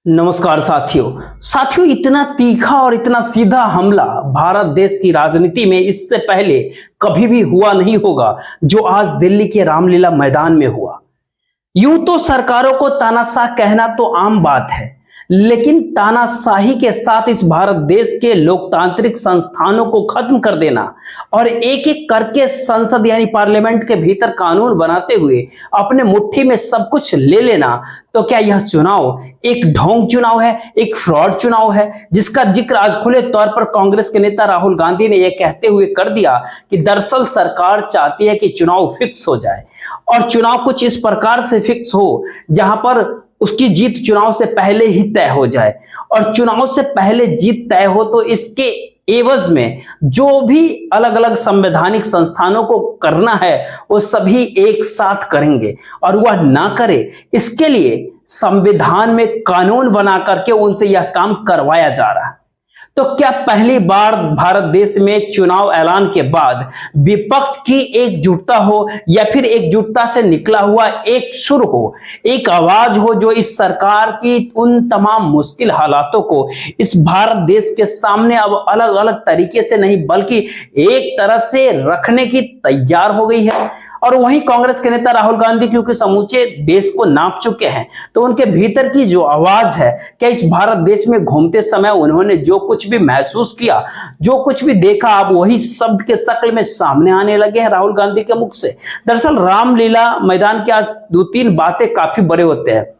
नमस्कार साथियों इतना तीखा और इतना सीधा हमला भारत देश की राजनीति में इससे पहले कभी भी हुआ नहीं होगा जो आज दिल्ली के रामलीला मैदान में हुआ। यूं तो सरकारों को तानाशाह कहना तो आम बात है, लेकिन तानाशाही के साथ इस भारत देश के लोकतांत्रिक संस्थानों को खत्म कर देना और एक एक करके संसद यानी पार्लियामेंट के भीतर कानून बनाते हुए अपने मुट्ठी में सब कुछ ले लेना, तो क्या यह चुनाव एक ढोंग चुनाव है, एक फ्रॉड चुनाव है, जिसका जिक्र आज खुले तौर पर कांग्रेस के नेता राहुल गांधी ने यह कहते हुए कर दिया कि दरअसल सरकार चाहती है कि चुनाव फिक्स हो जाए और चुनाव कुछ इस प्रकार से फिक्स हो जहां पर उसकी जीत चुनाव से पहले ही तय हो जाए। और चुनाव से पहले जीत तय हो तो इसके एवज में जो भी अलग अलग संवैधानिक संस्थानों को करना है वो सभी एक साथ करेंगे, और वह ना करे इसके लिए संविधान में कानून बना करके उनसे यह काम करवाया जा रहा है। तो क्या पहली बार भारत देश में चुनाव ऐलान के बाद विपक्ष की एकजुटता हो या फिर एकजुटता से निकला हुआ एक सुर हो, एक आवाज हो जो इस सरकार की उन तमाम मुश्किल हालातों को इस भारत देश के सामने अब अलग अलग तरीके से नहीं बल्कि एक तरह से रखने की तैयार हो गई है। और वहीं कांग्रेस के नेता राहुल गांधी क्योंकि समूचे देश को नाप चुके हैं, तो उनके भीतर की जो आवाज है, क्या इस भारत देश में घूमते समय उन्होंने जो कुछ भी महसूस किया, जो कुछ भी देखा, अब वही शब्द के शक्ल में सामने आने लगे हैं राहुल गांधी के मुख से। दरअसल रामलीला मैदान की आज दो तीन बातें काफी बड़े होते हैं।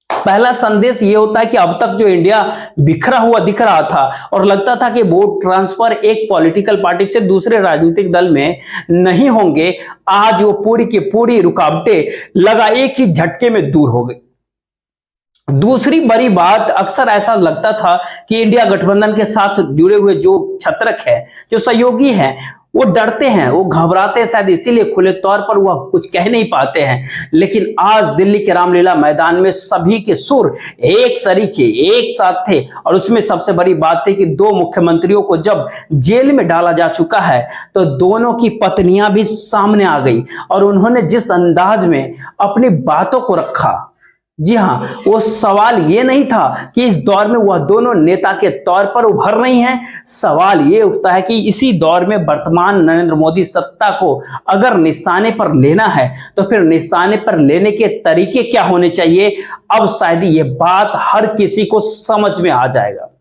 पहला संदेश ये होता है कि अब तक जो इंडिया बिखरा हुआ दिख रहा था और लगता था कि वोट ट्रांसफर एक पॉलिटिकल पार्टी से दूसरे राजनीतिक दल में नहीं होंगे, आज वो पूरी की पूरी रुकावटें लगा एक ही झटके में दूर हो गई। दूसरी बड़ी बात, अक्सर ऐसा लगता था कि इंडिया गठबंधन के साथ जुड़े हुए जो छत्रक है, जो सहयोगी हैं, वो डरते हैं, वो घबराते हैं, शायद इसीलिए खुले तौर पर वह कुछ कह नहीं पाते हैं। लेकिन आज दिल्ली के रामलीला मैदान में सभी के सुर एक सरीखे एक साथ थे, और उसमें सबसे बड़ी बात थी कि दो मुख्यमंत्रियों को जब जेल में डाला जा चुका है तो दोनों की पत्नियां भी सामने आ गई और उन्होंने जिस अंदाज में अपनी बातों को रखा, जी हां, वो सवाल ये नहीं था कि इस दौर में वह दोनों नेता के तौर पर उभर रही हैं। सवाल ये उठता है कि इसी दौर में वर्तमान नरेंद्र मोदी सत्ता को अगर निशाने पर लेना है तो फिर निशाने पर लेने के तरीके क्या होने चाहिए। अब शायद ये बात हर किसी को समझ में आ जाएगा।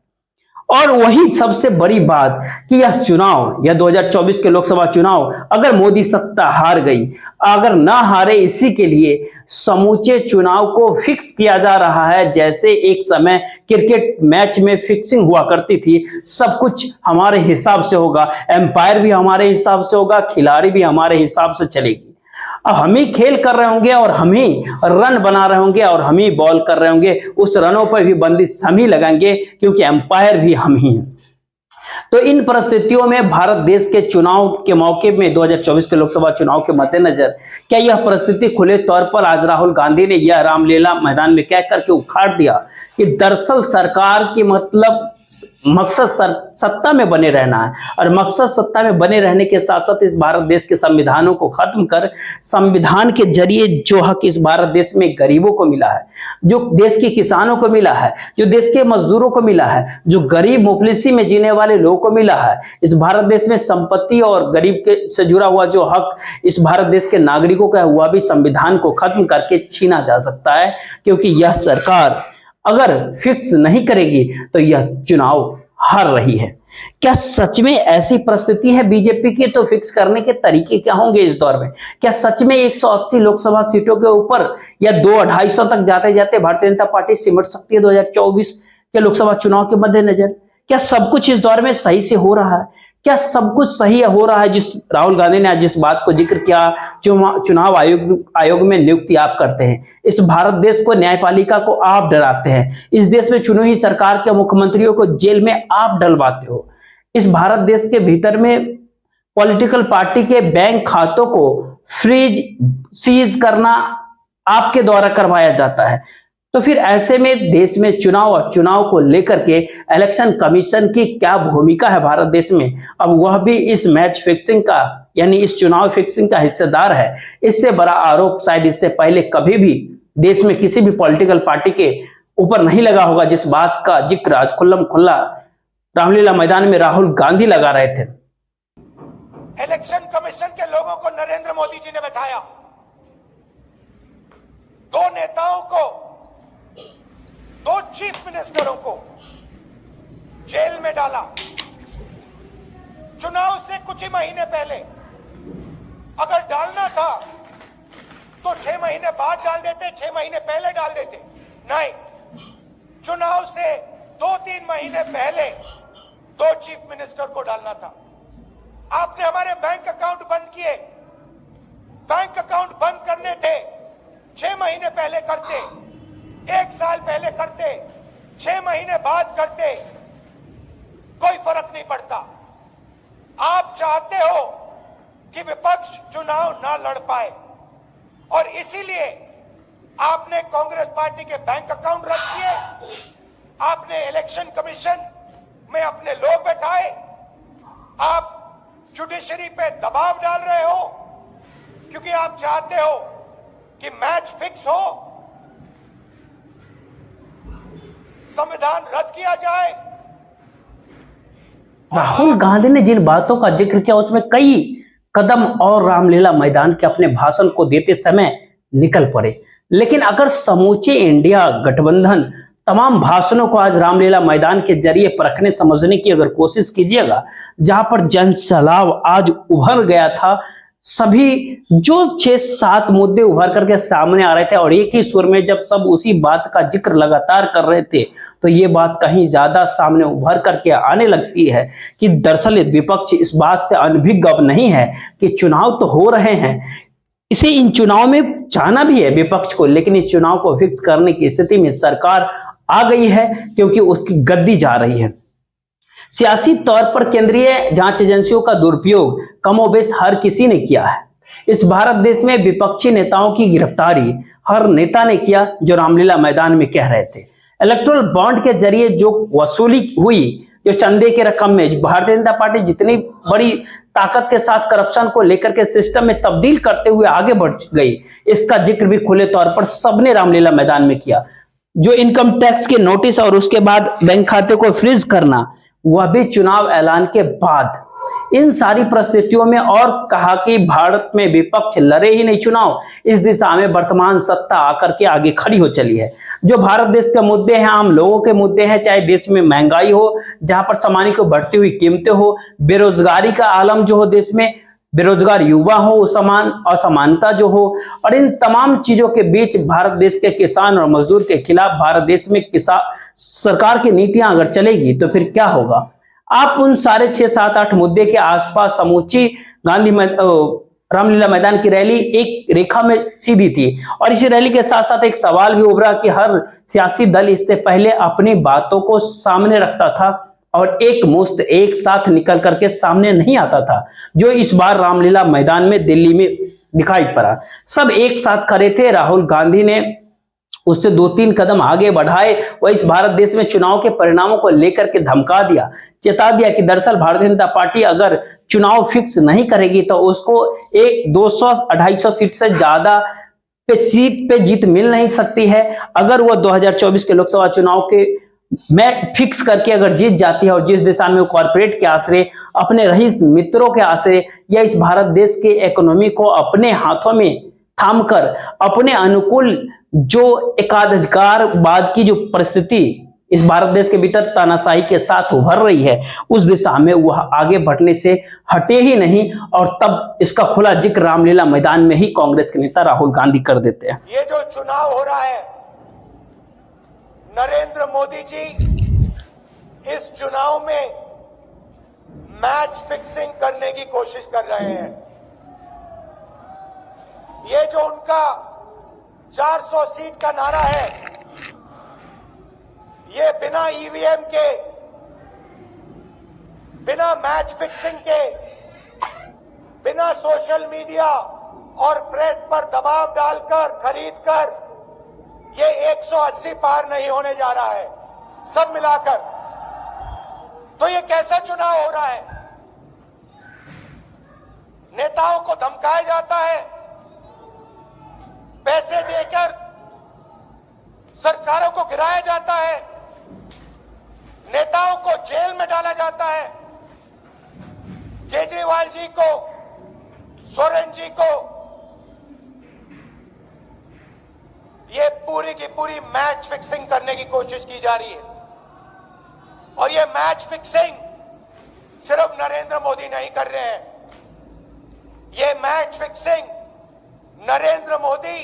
और वही सबसे बड़ी बात कि यह चुनाव, यह 2024 के लोकसभा चुनाव, अगर मोदी सत्ता हार गई, अगर ना हारे, इसी के लिए समूचे चुनाव को फिक्स किया जा रहा है। जैसे एक समय क्रिकेट मैच में फिक्सिंग हुआ करती थी, सब कुछ हमारे हिसाब से होगा, एम्पायर भी हमारे हिसाब से होगा, खिलाड़ी भी हमारे हिसाब से चलेगी। अब हम ही खेल कर रहे होंगे और हम ही रन बना रहे होंगे और हम ही बॉल कर रहे होंगे, उस रनों पर भी बंदिश हम ही लगाएंगे क्योंकि एम्पायर भी हम ही हैं। तो इन परिस्थितियों में भारत देश के चुनाव के मौके में 2024 के लोकसभा चुनाव के मद्देनजर क्या यह परिस्थिति खुले तौर पर आज राहुल गांधी ने यह रामलीला मैदान में कह करके उखाड़ दिया कि दरअसल सरकार की मतलब मकसद सत्ता में बने रहना है, और मकसद सत्ता में बने रहने के साथ साथ इस भारत देश के संविधानों को खत्म कर संविधान के जरिए जो हक इस भारत देश में गरीबों को मिला है, जो देश के किसानों को मिला है, जो देश के मजदूरों को मिला है, जो गरीब मुफलिसी में जीने वाले लोगों को मिला है, इस भारत देश में संपत्ति और गरीब के से जुड़ा हुआ जो हक इस भारत देश के नागरिकों का है, वह भी संविधान को खत्म करके छीना जा सकता है। क्योंकि यह सरकार अगर फिक्स नहीं करेगी तो यह चुनाव हार रही है। क्या सच में ऐसी परिस्थिति है बीजेपी की? तो फिक्स करने के तरीके क्या होंगे इस दौर में? क्या सच में 180 लोकसभा सीटों के ऊपर या 200-250 तक जाते जाते भारतीय जनता पार्टी सिमट सकती है 2024 के लोकसभा चुनाव के मद्देनजर? क्या सब कुछ इस दौर में सही से हो रहा है? क्या सब कुछ सही हो रहा है? जिस राहुल गांधी ने आज जिस बात को जिक्र किया, चुनाव आयोग में नियुक्ति आप करते हैं, इस भारत देश को, न्यायपालिका को आप डराते हैं, इस देश में चुनी हुई सरकार के मुख्यमंत्रियों को जेल में आप डलवाते हो, इस भारत देश के भीतर में पॉलिटिकल पार्टी के बैंक खातों को फ्रीज सीज करना आपके द्वारा करवाया जाता है। तो फिर ऐसे में देश में चुनाव और चुनाव को लेकर के इलेक्शन कमीशन की क्या भूमिका है भारत देश में? अब वह भी इस मैच फिक्सिंग का यानी इस चुनाव फिक्सिंग का हिस्सेदार है। इससे बड़ा आरोप शायद इससे पहले कभी भी देश में किसी भी पॉलिटिकल पार्टी के ऊपर नहीं लगा होगा जिस बात का जिक्र आज खुल्लम खुल्ला रामलीला मैदान में राहुल गांधी लगा रहे थे। इलेक्शन कमीशन के लोगों को नरेंद्र मोदी जी ने बैठाया, दो नेताओं को, दो चीफ मिनिस्टरों को जेल में डाला। चुनाव से कुछ ही महीने पहले अगर डालना था तो 6 महीने बाद डाल देते, 6 महीने पहले डाल देते। नहीं, चुनाव से 2-3 महीने पहले 2 चीफ मिनिस्टर को डालना था। आपने हमारे बैंक अकाउंट बंद किए। बैंक अकाउंट बंद करने थे, 6 महीने पहले करते, 1 साल पहले करते, 6 महीने बाद करते, कोई फर्क नहीं पड़ता। आप चाहते हो कि विपक्ष चुनाव ना लड़ पाए और इसीलिए आपने कांग्रेस पार्टी के बैंक अकाउंट रद्द किए, आपने इलेक्शन कमीशन में अपने लोग बैठाए, आप जुडिशरी पे दबाव डाल रहे हो क्योंकि आप चाहते हो कि मैच फिक्स हो, संविधान रद्द किया जाए। राहुल गांधी ने जिन बातों का जिक्र किया उसमें कई कदम और रामलीला मैदान के अपने भाषण को देते समय निकल पड़े, लेकिन अगर समूचे इंडिया गठबंधन तमाम भाषणों को आज रामलीला मैदान के जरिए परखने समझने की अगर कोशिश कीजिएगा, जहां पर जन सैलाब आज उभर गया था, सभी जो 6-7 मुद्दे उभर करके सामने आ रहे थे और एक ही सुर में जब सब उसी बात का जिक्र लगातार कर रहे थे, तो ये बात कहीं ज्यादा सामने उभर करके आने लगती है कि दरअसल विपक्ष इस बात से अनभिज्ञ अब नहीं है कि चुनाव तो हो रहे हैं, इसे इन चुनाव में जाना भी है विपक्ष को, लेकिन इस चुनाव को फिक्स करने की स्थिति में सरकार आ गई है क्योंकि उसकी गद्दी जा रही है। सियासी तौर पर केंद्रीय जांच एजेंसियों का दुरुपयोग कमोबेश हर किसी ने किया है। इस भारत देश में विपक्षी नेताओं की गिरफ्तारी हर नेता ने किया जो रामलीला मैदान में कह रहे थे। इलेक्टोरल बॉन्ड के जरिए जो वसूली हुई, जो चंदे के रकम में भारतीय जनता पार्टी जितनी बड़ी ताकत के साथ करप्शन को लेकर के सिस्टम में तब्दील करते हुए आगे बढ़ गई, इसका जिक्र भी खुले तौर पर सबने रामलीला मैदान में किया। जो इनकम टैक्स के नोटिस और उसके बाद बैंक खाते को फ्रीज करना, वह भी चुनाव ऐलान के बाद। इन सारी परिस्थितियों में और कहा कि भारत में विपक्ष लड़े ही नहीं चुनाव, इस दिशा में वर्तमान सत्ता आकर के आगे खड़ी हो चली है। जो भारत देश के मुद्दे हैं, आम लोगों के मुद्दे हैं, चाहे देश में महंगाई हो, जहां पर सामान्य को बढ़ती हुई कीमतें हो, बेरोजगारी का आलम जो हो देश में, बेरोजगार युवा हो, असमानता जो हो, और इन तमाम चीजों के बीच भारत देश के किसान और मजदूर के खिलाफ भारत देश में सरकार की नीतियां अगर चलेगी तो फिर क्या होगा। आप उन सारे 6-7-8 मुद्दे के आसपास समूची रामलीला मैदान की रैली एक रेखा में सीधी थी और इसी रैली के साथ साथ एक सवाल भी उभरा कि हर सियासी दल इससे पहले अपनी बातों को सामने रखता था और एक मुश्त एक साथ निकल करके सामने नहीं आता था, जो इस बार रामलीला मैदान में दिल्ली में दिखाई पड़ा। सब एक साथ खड़े थे। राहुल गांधी ने उससे 2-3 कदम आगे बढ़ाए, वह इस भारत देश में चुनाव के परिणामों को लेकर के धमका दिया, चेता दिया कि दरअसल भारतीय जनता पार्टी अगर चुनाव फिक्स नहीं करेगी तो उसको 200-250 सीट से ज्यादा सीट पे जीत मिल नहीं सकती है। अगर वह 2024 के लोकसभा चुनाव के में फिक्स करके अगर जीत जाती है और जिस दिशा में वो कॉर्पोरेट के आश्रय, अपने रईस मित्रों के आश्रय या इस भारत देश के इकोनॉमी को अपने हाथों में थामकर अपने अनुकूल जो एकाधिकारवाद की जो परिस्थिति इस भारत देश के भीतर तानाशाही के साथ उभर रही है, उस दिशा में वह आगे बढ़ने से हटे ही नहीं। और तब इसका खुला जिक्र रामलीला मैदान में ही कांग्रेस के नेता राहुल गांधी कर देते हैं। ये जो चुनाव हो रहा है, नरेंद्र मोदी जी इस चुनाव में मैच फिक्सिंग करने की कोशिश कर रहे हैं। ये जो उनका 400 सीट का नारा है, ये बिना ईवीएम के, बिना मैच फिक्सिंग के, बिना सोशल मीडिया और प्रेस पर दबाव डालकर, खरीदकर ये 180 पार नहीं होने जा रहा है सब मिलाकर। तो ये कैसा चुनाव हो रहा है? नेताओं को धमकाया जाता है, पैसे देकर सरकारों को गिराया जाता है, नेताओं को जेल में डाला जाता है, केजरीवाल जी को, सोरेन जी को, ये पूरी की पूरी मैच फिक्सिंग करने की कोशिश की जा रही है। और ये मैच फिक्सिंग सिर्फ नरेंद्र मोदी नहीं कर रहे हैं, ये मैच फिक्सिंग नरेंद्र मोदी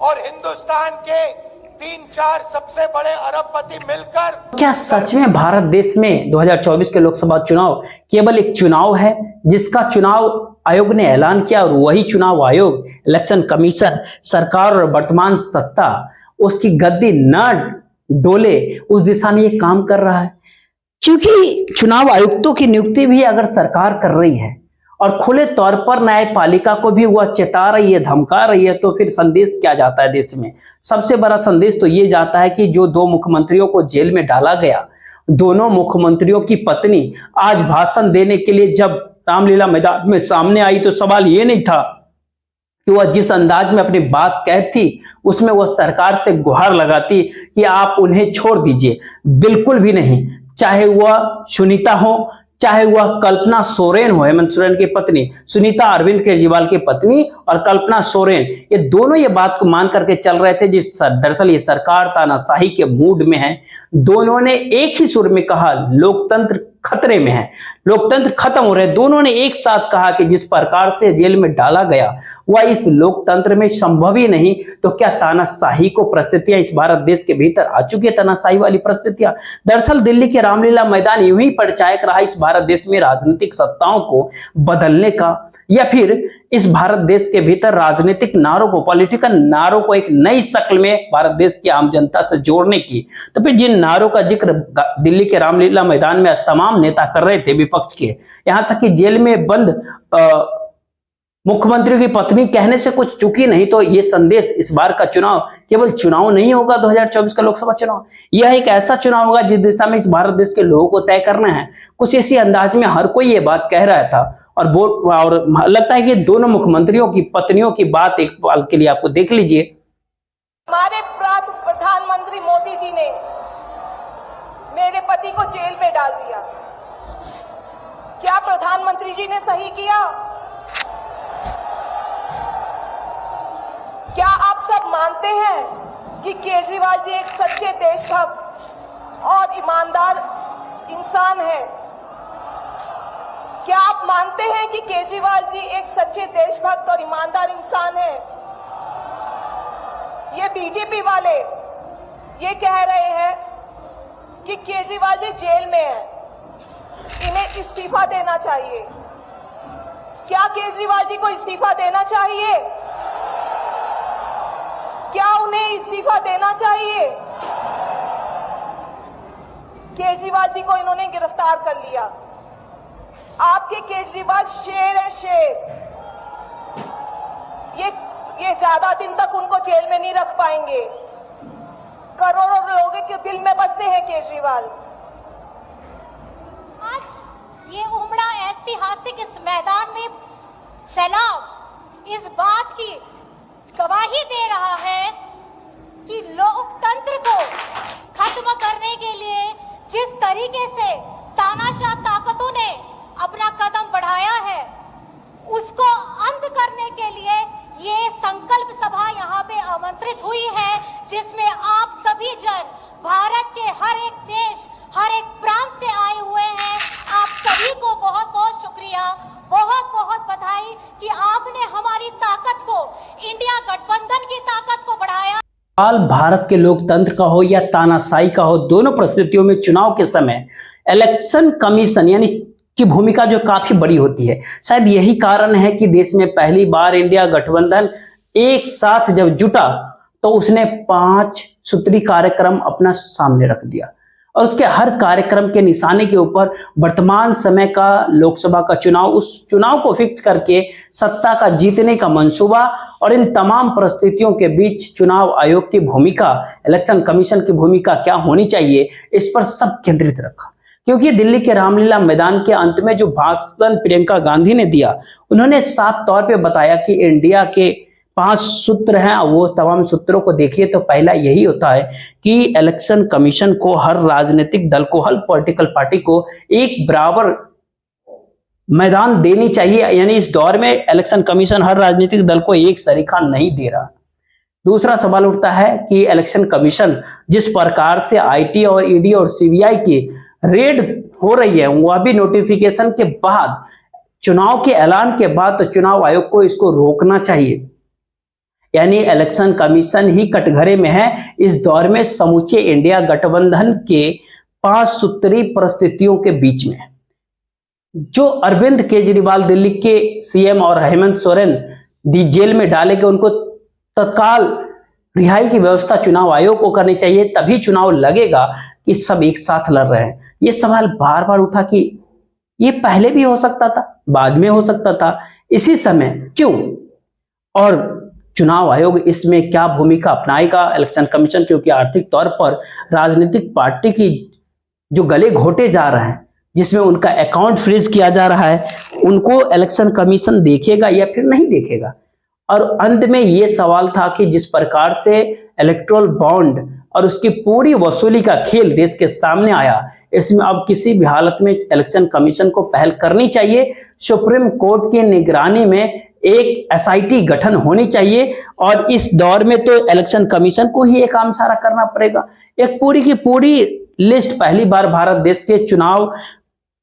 और हिंदुस्तान के 3-4 सबसे बड़े अरबपति मिलकर। क्या सच में भारत देश में 2024 के लोकसभा चुनाव केवल एक चुनाव है जिसका चुनाव आयोग ने ऐलान किया, और वही चुनाव आयोग, इलेक्शन कमीशन, सरकार और वर्तमान सत्ता उसकी गद्दी न डोले उस दिशा में ये काम कर रहा है? क्योंकि चुनाव आयुक्तों की नियुक्ति भी अगर सरकार कर रही है और खुले तौर पर न्यायपालिका को भी वह चेता रही है, धमका रही है, तो फिर संदेश क्या जाता है देश में? सबसे बड़ा संदेश तो ये जाता है कि जो 2 मुख्यमंत्रियों को जेल में डाला गया, दोनों मुख्यमंत्रियों की पत्नी आज भाषण देने के लिए जब रामलीला मैदान में सामने आई तो सवाल ये नहीं था कि वह जिस अंदाज में अपनी बात कहती उसमें वह सरकार से गुहार लगाती कि आप उन्हें छोड़ दीजिए। बिल्कुल भी नहीं। चाहे वह सुनीता हो, चाहे वह कल्पना सोरेन हो, हेमंत सोरेन की पत्नी, सुनीता अरविंद केजरीवाल की पत्नी और कल्पना सोरेन, ये दोनों ये बात को मान करके चल रहे थे जिस दरअसल ये सरकार तानाशाही के मूड में है। दोनों ने एक ही सुर में कहा लोकतंत्र खतरे में है, लोकतंत्र खत्म हो रहे। दोनों ने एक साथ कहा कि जिस प्रकार से जेल में डाला गया वह इस लोकतंत्र में संभव ही नहीं, तो क्या तानाशाही को परिस्थितियां इस भारत देश के भीतर आ चुकी है, तानाशाही वाली परिस्थितियां? दरअसल दिल्ली के रामलीला मैदान यूं ही परिचायक रहा इस भारत देश में राजनीतिक सत्ताओं को बदलने का, या फिर इस भारत देश के भीतर राजनीतिक नारों को, पॉलिटिकल नारों को एक नई शक्ल में भारत देश की आम जनता से जोड़ने की? तो फिर जिन नारों का जिक्र दिल्ली के रामलीला मैदान में तमाम नेता कर रहे थे विपक्ष के, यहां तक कि जेल में बंद मुख्यमंत्री की पत्नी कहने से कुछ चूकी नहीं, तो ये संदेश इस बार का चुनाव केवल चुनाव नहीं होगा। 2024 का लोकसभा चुनाव यह एक ऐसा चुनाव होगा जिस दिशा में इस भारत देश के लोगों को तय करना है। कुछ इसी अंदाज में हर कोई ये बात कह रहा था, और लगता है कि दोनों मुख्यमंत्रियों की पत्नियों की बात एक पल के लिए आपको देख लीजिए। हमारे प्रधानमंत्री मोदी जी ने मेरे पति को जेल में डाल दिया। क्या प्रधानमंत्री जी ने सही किया? क्या आप सब मानते हैं कि केजरीवाल जी एक सच्चे देशभक्त और ईमानदार इंसान हैं? क्या आप मानते हैं कि केजरीवाल जी एक सच्चे देशभक्त और ईमानदार इंसान हैं? ये बीजेपी वाले ये कह रहे हैं कि केजरीवाल जी जेल में है, इन्हें इस्तीफा देना चाहिए। क्या केजरीवाल जी को इस्तीफा देना चाहिए? क्या उन्हें इस्तीफा देना चाहिए? केजरीवाल जी को इन्होंने गिरफ्तार कर लिया। आपके केजरीवाल शेर है, शेर। ये ज्यादा दिन तक उनको जेल में नहीं रख पाएंगे। करोड़ों लोगों के दिल में बसते हैं केजरीवाल। आज ये उमड़ा ऐतिहासिक इस मैदान में सैलाब इस बात की गवाही दे रहा है कि लोकतंत्र को खत्म करने के लिए जिस तरीके से तानाशाह ताकतों ने अपना कदम बढ़ाया है, उसको अंत करने के लिए ये संकल्प सभा यहाँ पे आमंत्रित हुई है, जिसमें आप सभी जन भारत के हर एक देश, हर एक प्रांत से आए हुए हैं। आप सभी को बहुत बहुत शुक्रिया, बहुत बहुत बधाई कि आपने हमारी ताकत को, इंडिया गठबंधन की ताकत को बढ़ाया। भारत के लोकतंत्र का हो या तानाशाही का हो, दोनों परिस्थितियों में चुनाव के समय इलेक्शन कमीशन यानी की भूमिका जो काफी बड़ी होती है। शायद यही कारण है कि देश में पहली बार इंडिया गठबंधन एक साथ जब जुटा तो उसने 5 सूत्री कार्यक्रम अपना सामने रख दिया, और उसके हर कार्यक्रम के निशाने के ऊपर वर्तमान समय का लोकसभा का चुनाव, उस चुनाव को फिक्स करके सत्ता का जीतने का मंसूबा, और इन तमाम परिस्थितियों के बीच चुनाव आयोग की भूमिका, इलेक्शन कमीशन की भूमिका क्या होनी चाहिए, इस पर सब केंद्रित रखा। क्योंकि दिल्ली के रामलीला मैदान के अंत में जो भाषण प्रियंका गांधी ने दिया, उन्होंने साफ तौर पे बताया कि इंडिया के 5 सूत्र हैं, वो तमाम सूत्रों को देखिए तो पहला यही होता है कि इलेक्शन कमीशन को, हर राजनीतिक दल को, हर पॉलिटिकल पार्टी को एक बराबर मैदान देनी चाहिए। यानी इस दौर में इलेक्शन कमीशन हर राजनीतिक दल को एक सरीखा नहीं दे रहा। दूसरा सवाल उठता है कि इलेक्शन कमीशन जिस प्रकार से आईटी और ईडी और सीबीआई की रेड हो रही है, वह भी नोटिफिकेशन के बाद, चुनाव के ऐलान के बाद, तो चुनाव आयोग को इसको रोकना चाहिए। यानी इलेक्शन कमीशन ही कटघरे में है इस दौर में समूचे इंडिया गठबंधन के 5 सूत्री परिस्थितियों के बीच में। जो अरविंद केजरीवाल दिल्ली के सीएम और हेमंत सोरेन जेल में डाले गए, उनको तत्काल रिहाई की व्यवस्था चुनाव आयोग को करनी चाहिए, तभी चुनाव लगेगा कि सब एक साथ लड़ रहे हैं। ये सवाल बार बार उठा कि ये पहले भी हो सकता था, बाद में हो सकता था, इसी समय क्यों? और चुनाव आयोग इसमें क्या भूमिका अपनाएगा? इलेक्शन कमीशन, क्योंकि आर्थिक तौर पर राजनीतिक पार्टी की जो गले घोटे जा रहे हैं, जिसमें उनका अकाउंट फ्रीज किया जा रहा है, उनको इलेक्शन कमीशन देखेगा या फिर नहीं देखेगा? और अंत में ये सवाल था कि जिस प्रकार से इलेक्टोरल बॉन्ड और उसकी पूरी वसूली का खेल देश के सामने आया, इसमें अब किसी भी हालत में इलेक्शन कमीशन को पहल करनी चाहिए। सुप्रीम कोर्ट की निगरानी में एक एसआईटी गठन होनी चाहिए और इस दौर में तो इलेक्शन कमीशन को ही एक आम सारा करना पड़ेगा। एक पूरी की पूरी लिस्ट पहली बार भारत देश के चुनाव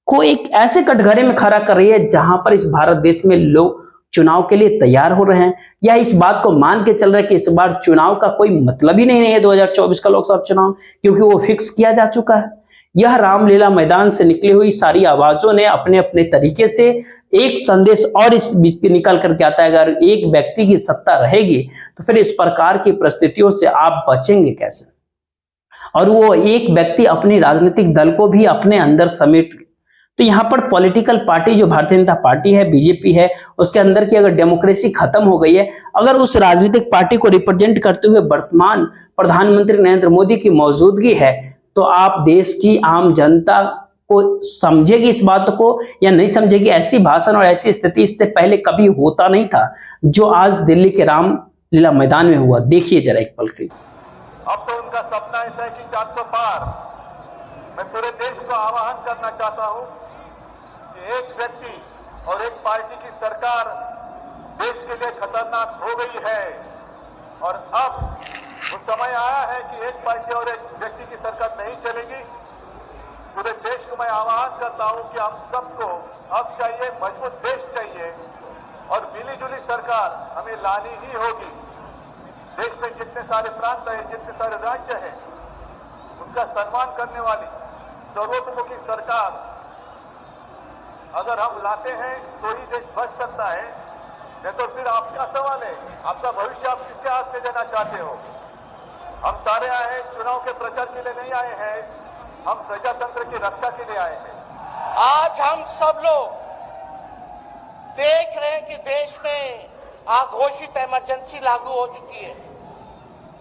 को एक ऐसे कटघरे में खड़ा कर रही है जहां पर इस भारत देश में लोग चुनाव के लिए तैयार हो रहे हैं, या इस बात को मान के चल रहे हैं कि इस बार चुनाव का कोई मतलब ही नहीं है 2024 का लोकसभा चुनाव, क्योंकि वो फिक्स किया जा चुका है। यह रामलीला मैदान से निकली हुई सारी आवाजों ने अपने अपने तरीके से एक संदेश और इस बीच निकल करके आता है। अगर एक व्यक्ति की सत्ता रहेगी तो फिर इस प्रकार की परिस्थितियों से आप बचेंगे कैसे? और वो एक व्यक्ति अपनी राजनीतिक दल को भी अपने अंदर समेट, तो यहाँ पर पॉलिटिकल पार्टी जो भारतीय जनता पार्टी है, बीजेपी है, उसके अंदर की अगर डेमोक्रेसी खत्म हो गई है, अगर उस राजनीतिक पार्टी को रिप्रेजेंट करते हुए वर्तमान प्रधानमंत्री नरेंद्र मोदी की मौजूदगी है, तो आप देश की आम जनता को समझेगी इस बात को या नहीं समझेगी? ऐसी भाषण और ऐसी स्थिति इससे पहले कभी होता नहीं था जो आज दिल्ली के रामलीला मैदान में हुआ। देखिए जरा एक पल के। अब तो उनका सपना ऐसा है कि 400 पार। मैं पूरे देश को आह्वान करना चाहता हूं कि एक व्यक्ति और एक पार्टी की सरकार देश के लिए खतरनाक हो गई है और अब वो समय आया है कि एक पार्टी और एक व्यक्ति की सरकार नहीं चलेगी। पूरे देश को मैं आह्वान करता हूं कि हम सबको अब चाहिए मजबूत देश चाहिए और मिलीजुली सरकार हमें लानी ही होगी। देश में जितने सारे प्रांत हैं, जितने सारे राज्य हैं, उनका सम्मान करने वाली सर्वतोमुखी सरकार अगर हम लाते हैं तो ही देश बच सकता है। नहीं तो फिर आपका सवाल है, आपका भविष्य आप किसके हाथ में देना चाहते हो? हम सारे आए हैं चुनाव के प्रचार के लिए नहीं आए हैं, हम प्रजातंत्र की रक्षा के लिए आए हैं। आज हम सब लोग देख रहे हैं कि देश में अघोषित इमरजेंसी लागू हो चुकी है।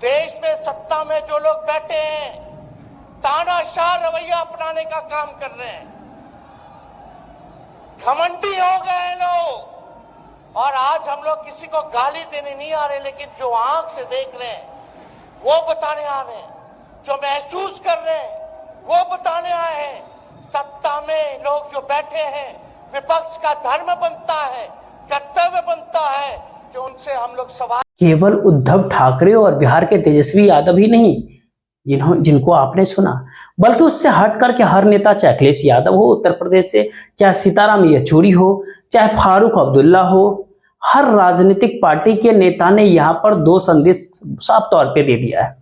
देश में सत्ता में जो लोग बैठे हैं तानाशाह रवैया अपनाने का काम कर रहे हैं, घमंडी हो गए हैं लोग। और आज हम लोग किसी को गाली देने नहीं आ रहे, लेकिन जो आंख से देख रहे हैं वो बताने आ रहे हैं, जो महसूस कर रहे हैं वो बताने आए हैं। सत्ता में लोग जो बैठे हैं, विपक्ष का धर्म बनता है, कर्तव्य बनता है कि उनसे हम लोग सवाल। केवल उद्धव ठाकरे और बिहार के तेजस्वी यादव ही नहीं जिनको आपने सुना, बल्कि उससे हट करके हर नेता, चाहे अखिलेश यादव हो उत्तर प्रदेश से, चाहे सीताराम येचुरी हो, चाहे फारूक अब्दुल्ला हो, हर राजनीतिक पार्टी के नेता ने यहाँ पर 2 संदेश साफ तौर पे दे दिया है।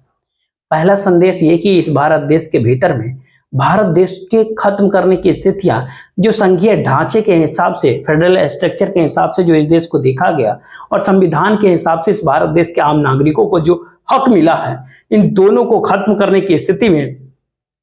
पहला संदेश ये कि इस भारत देश के भीतर में भारत देश के खत्म करने की स्थितियां जो संघीय ढांचे के हिसाब से, फेडरल स्ट्रक्चर के हिसाब से जो इस देश को देखा गया और संविधान के हिसाब से इस भारत देश के आम नागरिकों को जो हक मिला है, इन दोनों को खत्म करने की स्थिति में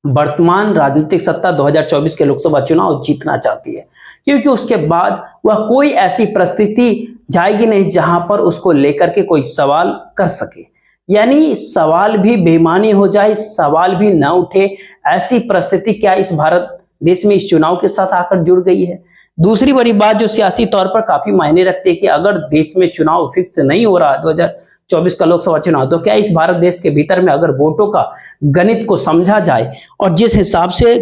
वर्तमान राजनीतिक सत्ता 2024 के लोकसभा चुनाव जीतना चाहती है, क्योंकि उसके बाद वह कोई ऐसी परिस्थिति जाएगी नहीं जहां पर उसको लेकर के कोई सवाल कर सके। यानी सवाल भी बेईमानी हो जाए, सवाल भी न उठे, ऐसी परिस्थिति क्या इस भारत देश में इस चुनाव के साथ आकर जुड़ गई है। दूसरी बड़ी बात जो सियासी तौर पर काफी मायने रखती है कि अगर देश में चुनाव फिक्स नहीं हो रहा 2024 का लोकसभा चुनाव, तो क्या इस भारत देश के भीतर में अगर वोटों का गणित को समझा जाए और जिस हिसाब से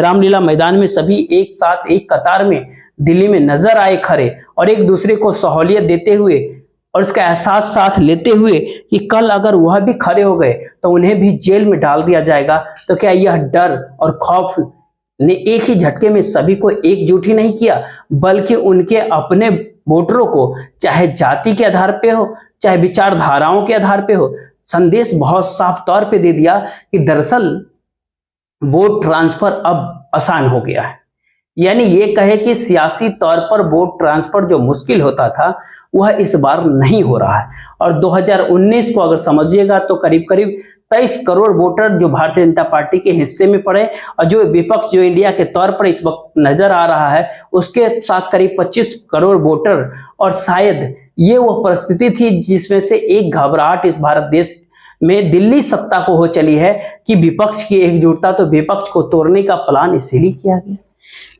रामलीला मैदान में सभी एक साथ एक कतार में दिल्ली में नजर आए खड़े और एक दूसरे को सहूलियत देते हुए और इसका एहसास साथ लेते हुए कि कल अगर वह भी खड़े हो गए तो उन्हें भी जेल में डाल दिया जाएगा, तो क्या यह डर और खौफ ने एक ही झटके में सभी को एकजुट ही नहीं किया, बल्कि उनके अपने वोटरों को चाहे जाति के आधार पे हो चाहे विचारधाराओं के आधार पे हो, संदेश बहुत साफ तौर पे दे दिया कि दरअसल वोट ट्रांसफर अब आसान हो गया है। यानी ये कहे कि सियासी तौर पर वोट ट्रांसफर जो मुश्किल होता था वह इस बार नहीं हो रहा है। और 2019 को अगर समझिएगा तो करीब करीब 23 करोड़ वोटर जो भारतीय जनता पार्टी के हिस्से में पड़े और जो विपक्ष जो इंडिया के तौर पर इस वक्त नजर आ रहा है उसके साथ करीब 25 करोड़ वोटर। और शायद ये वो परिस्थिति थी जिसमें से एक घबराहट इस भारत देश में दिल्ली सत्ता को हो चली है कि विपक्ष की एकजुटता, तो विपक्ष को तोड़ने का प्लान इसीलिए किया गया,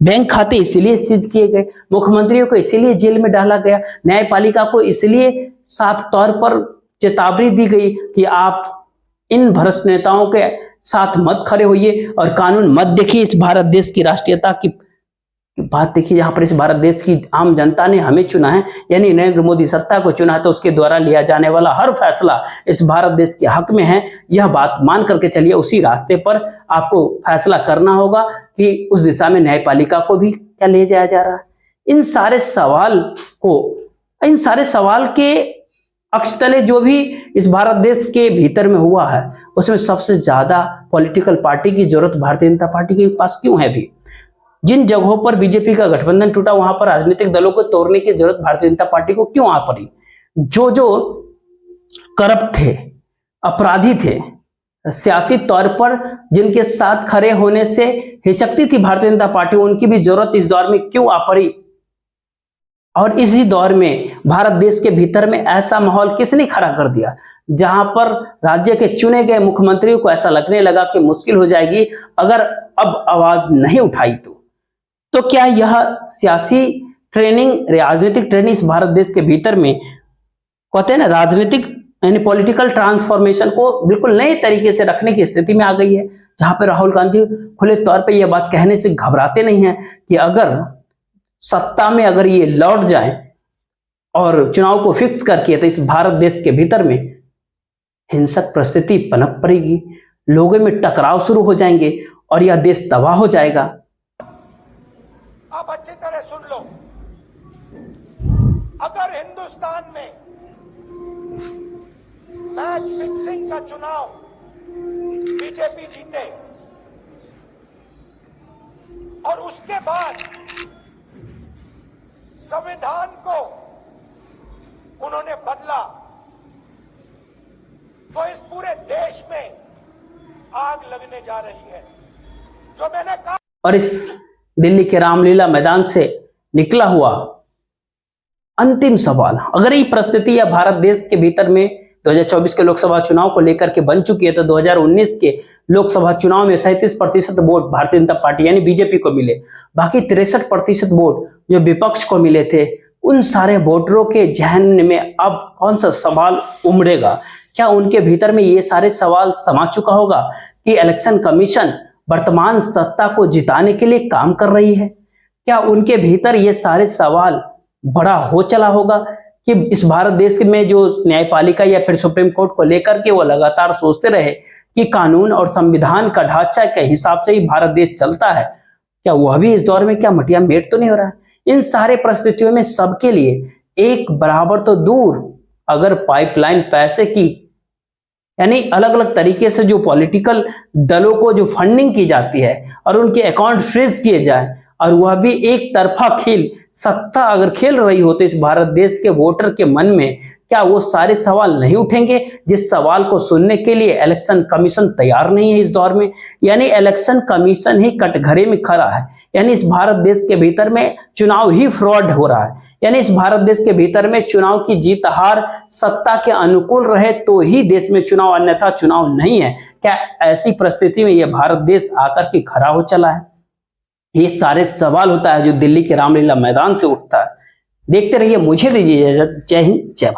बैंक खाते इसीलिए सीज किए गए, मुख्यमंत्रियों को इसीलिए जेल में डाला गया, न्यायपालिका को इसलिए साफ तौर पर चेतावनी दी गई कि आप इन भ्रष्ट नेताओं के साथ मत खड़े होइए और कानून मत देखिए। इस भारत देश की राष्ट्रीयता की बात देखिए, यहाँ पर इस भारत देश की आम जनता ने हमें चुना है, यानी नरेंद्र मोदी सत्ता को चुना है, तो उसके द्वारा लिया जाने वाला हर फैसला इस भारत देश के हक में है। यह बात मान करके चलिए, उसी रास्ते पर आपको फैसला करना होगा कि उस दिशा में न्यायपालिका को भी क्या ले जाया जा रहा है। इन सारे सवाल के अक्ष तले जो भी इस भारत देश के भीतर में हुआ है उसमें सबसे ज्यादा पॉलिटिकल पार्टी की जरूरत भारतीय जनता पार्टी के पास क्यों है भी। जिन जगहों पर बीजेपी का गठबंधन टूटा वहां पर राजनीतिक दलों को तोड़ने की जरूरत भारतीय जनता पार्टी को क्यों आ पड़ी। जो करप्ट थे, अपराधी थे, सियासी तौर पर जिनके साथ खड़े होने से हिचकती थी भारतीय जनता पार्टी, उनकी भी जरूरत इस दौर में क्यों आ पड़ी। और इसी दौर में भारत देश के भीतर में ऐसा माहौल किसने खड़ा कर दिया जहां पर राज्य के चुने गए मुख्यमंत्रियों को ऐसा लगने लगा कि मुश्किल हो जाएगी अगर अब आवाज नहीं उठाई तो क्या यह सियासी ट्रेनिंग, राजनीतिक ट्रेनिंग इस भारत देश के भीतर में कहते हैं ना राजनीतिक यानी पॉलिटिकल ट्रांसफॉर्मेशन को बिल्कुल नए तरीके से रखने की स्थिति में आ गई है, जहां पर राहुल गांधी खुले तौर पे यह बात कहने से घबराते नहीं हैं कि अगर सत्ता में अगर ये लौट जाए और चुनाव को फिक्स करके तो इस भारत देश के भीतर में हिंसक परिस्थिति पनप पड़ेगी, लोगों में टकराव शुरू हो जाएंगे और यह देश तबाह हो जाएगा। आप अच्छी तरह सुन लो, अगर हिंदुस्तान में मैच फिक्सिंग का चुनाव बीजेपी जीते और उसके बाद संविधान को उन्होंने बदला, तो इस पूरे देश में आग लगने जा रही है। जो मैंने कहा, और इस दिल्ली के रामलीला मैदान से निकला हुआ अंतिम सवाल, अगर ये परिस्थिति या भारत देश के भीतर में 2024 के लोकसभा चुनाव को लेकर के बन चुकी है तो 2019 के लोकसभा चुनाव में 37% वोट भारतीय जनता पार्टी यानी बीजेपी को मिले, बाकी 63% वोट जो विपक्ष को मिले थे, उन सारे वोटरों के जहन में अब कौन सा सवाल उमड़ेगा। क्या उनके भीतर में ये सारे सवाल समा चुका होगा कि इलेक्शन कमीशन वर्तमान सत्ता को जिताने के लिए काम कर रही है? क्या उनके भीतर ये सारे सवाल बड़ा हो चला होगा कि इस भारत देश में जो न्यायपालिका या फिर सुप्रीम कोर्ट को लेकर के वो लगातार सोचते रहे कि कानून और संविधान का ढांचा के हिसाब से ही भारत देश चलता है, क्या वह भी इस दौर में क्या मटिया मेट तो नहीं हो रहा है? इन सारे परिस्थितियों में सबके लिए एक बराबर तो दूर अगर पाइपलाइन पैसे की यानी अलग अलग तरीके से जो पॉलिटिकल दलों को जो फंडिंग की जाती है और उनके अकाउंट फ्रीज किए जाए और वह भी एक तरफा खेल सत्ता अगर खेल रही हो तो इस भारत देश के वोटर के मन में क्या वो सारे सवाल नहीं उठेंगे जिस सवाल को सुनने के लिए इलेक्शन कमीशन तैयार नहीं है इस दौर में। यानी इलेक्शन कमीशन ही कटघरे में खड़ा है, यानी इस भारत देश के भीतर में चुनाव ही फ्रॉड हो रहा है, यानी इस भारत देश के भीतर में चुनाव की जीत हार सत्ता के अनुकूल रहे तो ही देश में चुनाव, अन्यथा चुनाव नहीं है। क्या ऐसी परिस्थिति में यह भारत देश आकर के खड़ा हो चला है? ये सारे सवाल होता है जो दिल्ली के रामलीला मैदान से उठता है। देखते रहिए, मुझे दीजिए इजाजत। जय हिंद, जय भारत।